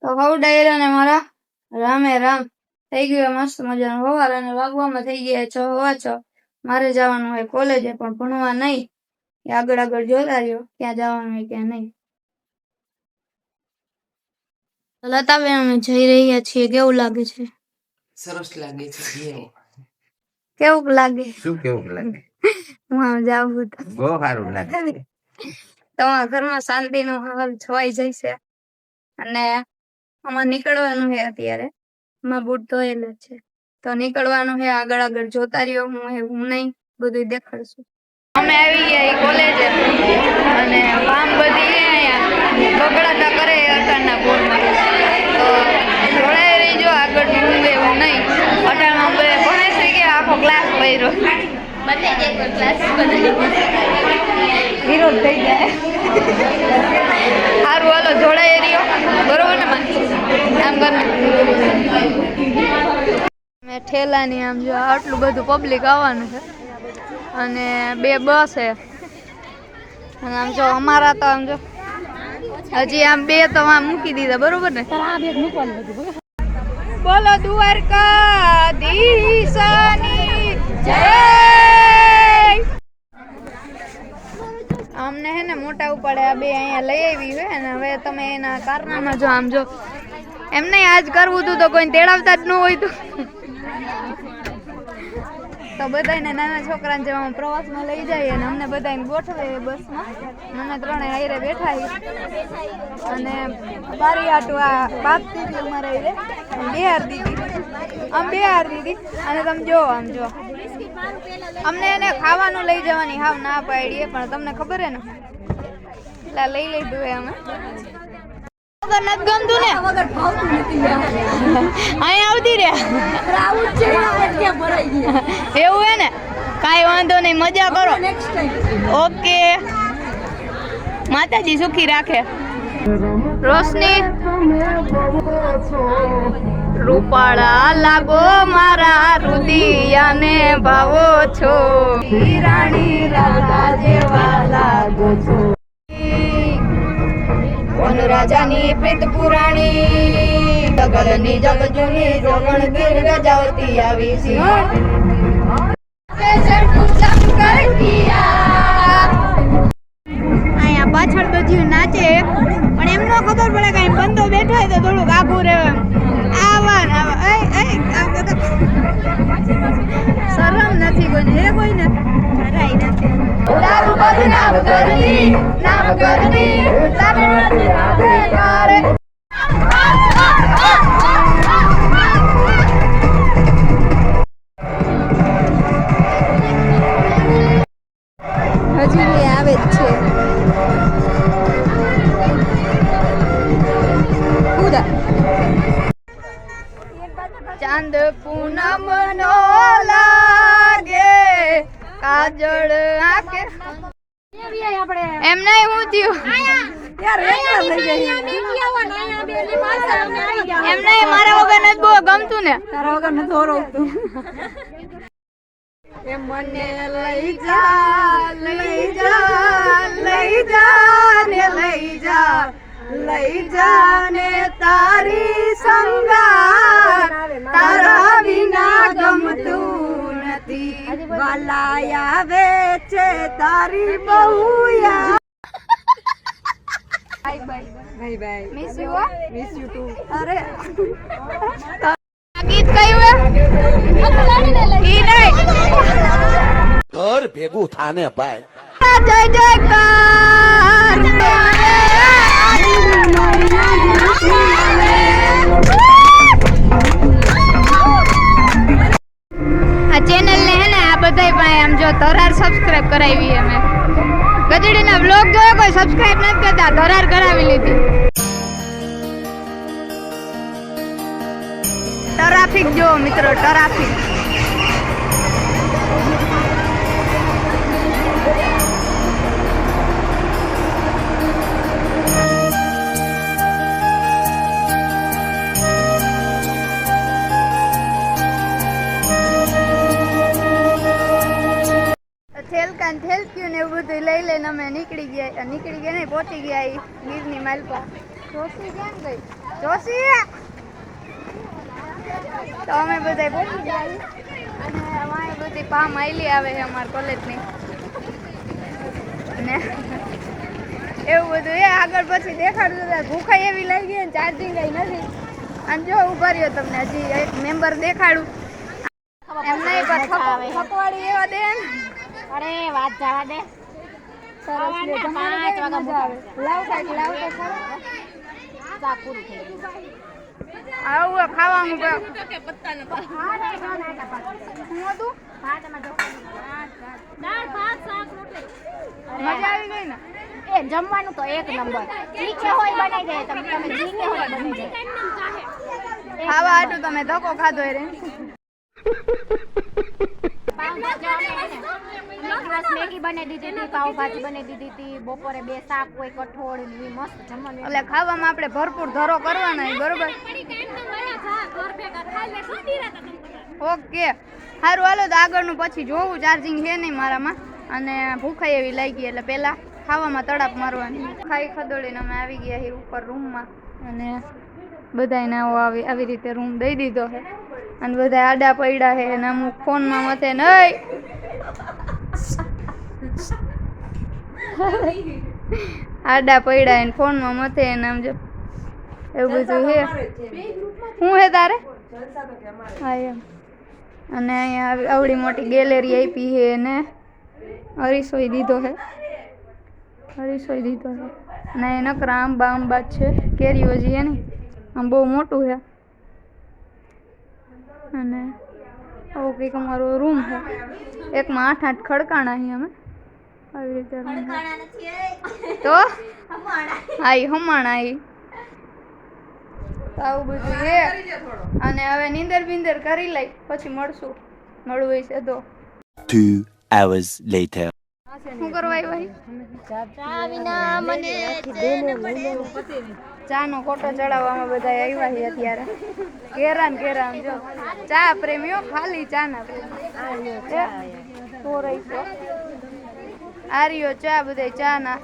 તો હવ ડાયરા ને મારા રામે રામ થઈ ગયો મસ્ત મજાનો સવાર અને વાગવામાં થઈ ગયા 6:15 મારે જવાનું હોય કોલેજે પણ ભણવા નહીં આગળ આગળ જોતા રહ્યો ક્યાં જવાનું હોય ક્યાં નહીં લતાબેન અમે જઈ રહ્યા છીએ કેવું લાગે છે સરસ લાગે છે કેવું લાગે શું કેવું લાગે હું આમ જાઉં તો બહુ સારું લાગે તમારા ઘરમાં શાંતિનો માહોલ છવાઈ જાય છે અને આમાં નીકળવાનું છે અત્યારે માં બૂટ ધોયેલા છે તો નીકળવાનું છે આગળ આગળ જોતા રહ્યો હું નહીં બધું દેખાડશું અમે આવી ગયા કોલેજે અને કામ બધી અહીંયા બગડાતા કરે અટાણના બોર્ડમાં તો જોડાઈ રહીજો આગળ હું એવું નહીં અટાણમાં ભણે છે કે આખો ક્લાસ ભર્યો વિરોધ થઈ જાય સારું હાલો જોડાઈ રહ્યો બરોબર ને આમ કર મેં ઠેલાની આમ જો આટલું બધું પબ્લિક આવવાનું છે અને 2 બસ છે અને આમ જો અમારા તો આમ જો હજી આમ 2 તો આમ મૂકી દીધા બરોબર ને બોલો દ્વારકાધીશની જય અમને હે ને મોટા ઉપાડે આ 2 અહીંયા લઈ આવી છે અને હવે તમે એના કારનામાં જો આમ જો એમ નહીં આજ કરવું હતું તો કોઈ તેડાવતા જ ન હોય તો બધાને નાના છોકરાને જેવા પ્રવાસમાં લઈ જાય અને અમને બધાને ગોઠવે બસમાં અમે 3 હારે બેઠા અને બારી આટું આ બાપ દીધી અમારે રે બેહાર દીધી અને તમે જો આમ જો અમને એને ખાવાનું લઈ જવાની હાવ ના પાડીએ પણ તમને ખબર હે ને એટલે લઈ લીધું હે અમે નથી ગમતું ને અહીં આવતી રે એવું હે ને કાંઈ વાંધો નહીં મજા કરો ઓકે માતાજી સુખી રાખે રોશની રૂપાળા લાગો મારા રુદિયાને ભાવો છો રાણી રાજા જેવા લાગો છો રાજાની પ્રીત પુરાણી તગલની જગજુની જોગણ ગીર ગજાવતી આવી અહીંયા પાછળ બધું નાચે પણ એમ ન ખબર પડે કઈ બંધો બેઠો હોય તો થોડુંક આઘું રહે શરમ નથી કોઈને હે કોઈને જરાય નથી હજી આવે જ છે ચાંદ પૂનમ નો લાગે કાજળ આંખે એમ નહીં હું થયું એમ નહીં મારા વગર નથી બહુ ગમતું ને તારા વગર નથી ઓરવતું એમ મને લઈ જા લઈ જા ને તારી સંગાત તારા વિના ગમતું નથી વાલા આવે છે તારી બહુયા બાય મિસ યુ ટુ અરે ગીત કયું હે ઈ નહીં ઘર ભેગું થાને ભાઈ જય જયકાર આ ચેનલ ને હે ને આ બધાય પણ આમ જો ધરાર સબસ્ક્રાઇબ કરાવી અમે ગજડીના વ્લોગ જોયો કોઈ સબસ્ક્રાઇબ નથી કરતા ધરાર કરાવી લીધી ટ્રાફિક જો મિત્રો ટ્રાફિક થેલક્યું ને એવું બધું લઈ લઈને અમે નીકળી ગયા નહીં પહોંચી ગયા ગીરની માલ પર જોશી કેમ ગઈ? જોશી! તો અમે બધા પહોંચી ગયા અને અમારે બધી પામ આયલી આવે છે અમારા કોલેજની અને એવું બધું એ આગળ પછી દેખાડતું હતા. ભૂખાઈ એવી લાગી ગઈ ને ચાર્જિંગ કઈ નથી. અને જો ઉભા રહ્યો તમને હજી એક મેમ્બર દેખાડું. એમને પકવાડી એવા દે ને. અરે વાત જવા દે. સરસ લે તમારે કઈ મજા આવે. લાવ કાંઈક લાવ તો ખરો. ચા પૂરું થઈ ગયું. આવું ખાવાનું હું હતું દાળ ભાત શાક રોટલી. મજા આવી ગઈ ને. એ જમવાનું તો એક નંબર. જી કે હોય બનાવી દે. તમે જી કે હોય બનાવી દે. ખાવા આટલું તમે ધક્કો ખાધો એ રે. મેગી બનાવી દીધી હતી, પાવભાજી બનાવી દીધી હતી, બપોરે 2 શાક હોય, કઠોળ ને મસ્ત જમવાનું. એટલે ખાવામાં આપણે ભરપૂર ધરો કરવાના છે, બરોબર? ઓકે સારું હાલો તો આગળનું પછી જોવું. ચાર્જિંગ છે નહીં મારામાં અને ભૂખાઈ એવી લાગી એટલે પહેલાં ખાવામાં તડાપ મારવાની. ખાઈ ખદોડીને અમે આવી ગયા છીએ ઉપર રૂમમાં અને બધાને આવી રીતે રૂમ દઈ દીધો છે અને બધા આડા પડ્યા છે અને અમુક ફોનમાં મથે નહીં આડા પડ્યા એને ફોનમાં મથે એને આમ જો એવું બધું છે. શું હે તારે? હા એમ. અને અહીંયા આવડી મોટી ગેલેરી આપી છે અને અરીસોઈ દીધો છે અને નકરા આંબા જ છે. કેરીઓ જે છે ને આમ બહુ મોટું છે અને આવું કંઈક અમારો રૂમ છે. એકમાં 8 ખડકાણા છીએ અમે આવી રીતે રૂમ તો આઈ હમણાં આવું બધું છે અને હવે નીંદર બિંદર કરી લઈ પછી મળવું છે તો 2 hours later. શું કરવા આવ્યા? ચા નો કોટો ચડાવવામાં બધા આવ્યા છે અત્યારે. કેરા જો ચા પ્રેમીઓ ખાલી ચા ના પ્રેમી આર્યો ચા બધા ચા ના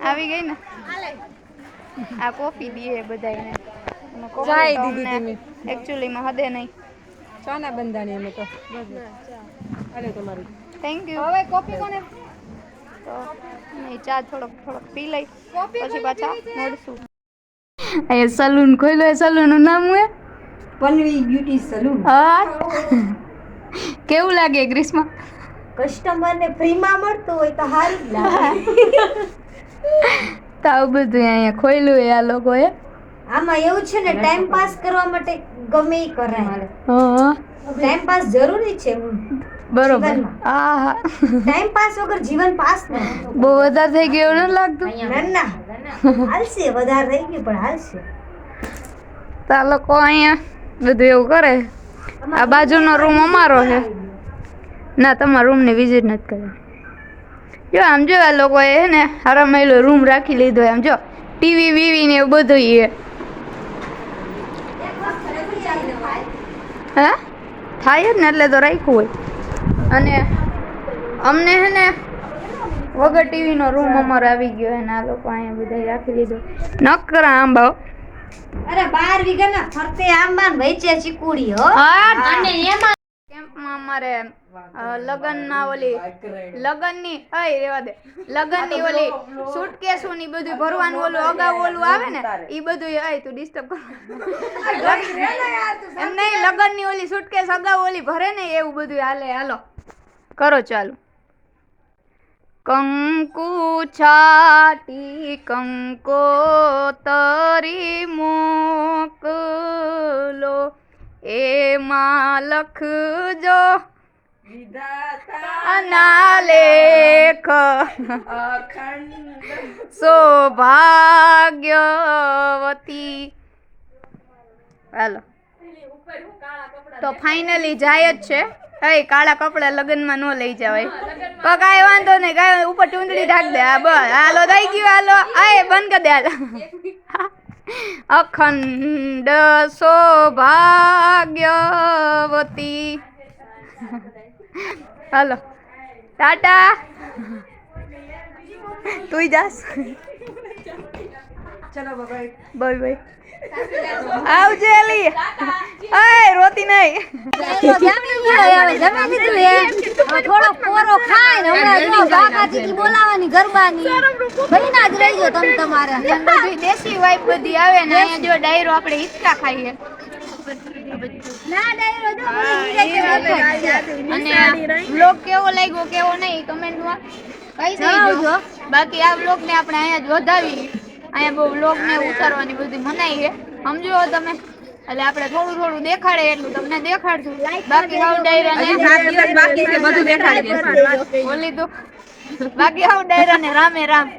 આવી ગઈ ને. આ કોફી દીએ બધાને એકચ્યુઅલીમાં હદે નહીં. ચાના બંધાણી અમે તો થેન્ક યુ. હવે કોફી કોને તો નહીં ચા થોડોક પી લઈ પછી પાછા મળશું. એ સલૂન ખોલ્યો. સલૂન નું નામ હે પનવી બ્યુટી સલૂન. હા કેવું લાગે ગ્રીષ્મા? કસ્ટમર ને ફ્રી માં મળતું હોય તો સારું જ લાગે. તો આવું બધું અહીંયા ખોલ્યું એ આ લોકોએ. આમાં એવું છે ને ટાઈમ પાસ કરવા માટે ગમે ઈ કરાય. હા ટાઈમ પાસ જરૂરી છે બરોબર. હા ટાઈમ પાસ વગર જીવન પાસ ન. બહુ વધારે થઈ ગયું એવું નથી લાગતું? ના હાલશે, વધારે થઈ ગયું પણ હાલશે. તો આ લોકો અહીંયા બધું એવું કરે. આ બાજુનો રૂમ અમારો છે. ના તમારા રૂમની વિઝિટ નથી કરી. જો આમ જો આ લોકોએ છે ને હરામેલો રૂમ રાખી લીધો. આમ જો ટીવી વીવી ને એવું બધું હા થાય જ ને એટલે તો રાખ્યું હોય. અને અમને છે ને વગર ટીવીનો રૂમ અમારો આવી ગયો છે ને આ લોકો અહીંયા બધા રાખી લીધો. નકરા આંબા અરે 12 વીઘાના ફરતે આંબા ને વચ્ચે ચીકુડી હો. અને એમાં કેમ્પમાં અમારે લગનમાં ઓલી લગનની રેવા દે લગનની ઓલી સુટકેસો ની બધું ભરવાનું ઓલું અગાઉ ઓલું આવે ને ઈ બધું તું ડિસ્ટર્બ કર એમ નહીં. લગનની ઓલી સુટકેસ અગાઉ ઓલી ભરે ને એવું બધું હાલે. હાલો કરો ચાલુ. કંકુ છાટી કંકોતરી મોકલો એમાં લખજો ના લેખ સૌભાગ્યવતી. હાલો તો ફાઇનલી જાય જ છે. હે કાળા કપડા લગ્નમાં ન લઈ જવાય. તો કાંઈ વાંધો નહીં, કાંઈ ઉપર ચૂંદડી ઢાક દે. હા બસ હાલો થઈ ગયું. હાલો આ બંધ કરી દે. હાલો અખંડ સૌભાગ્યવતી. હાલો ટાટા. તું જાસ બાય બાય આવજે એલી આય રોતી નહીં થોડો પોરો ખાય ને હમણાં જો બાકાજી બોલાવાની ગરબાની બહીના જ રહીજો તમે તમારે બધી દેશી વાઇબ બધી આવે ને અહીંયા જો ડાયરો આપણે હિચકા ખાઈએ ના ડાયરો જો અને બ્લોગ કેવો લાગ્યો કેવો નહીં કમેન્ટમાં કહી દેજો બાકી આ બ્લોગ ને આપણે અહીંયા જ વધાવી અહીંયા બહુ બ્લોગ ને ઉતારવાની બધી મનાઈ છે સમજો તમે એટલે આપણે થોડું થોડું દેખાડે એટલું તમને દેખાડશું બાકી હાવ ડાયરા ને બાકી છે બધું દેખાડી દેશું બોલી દો બાકી હાવ ડાયરા ને રામે રામ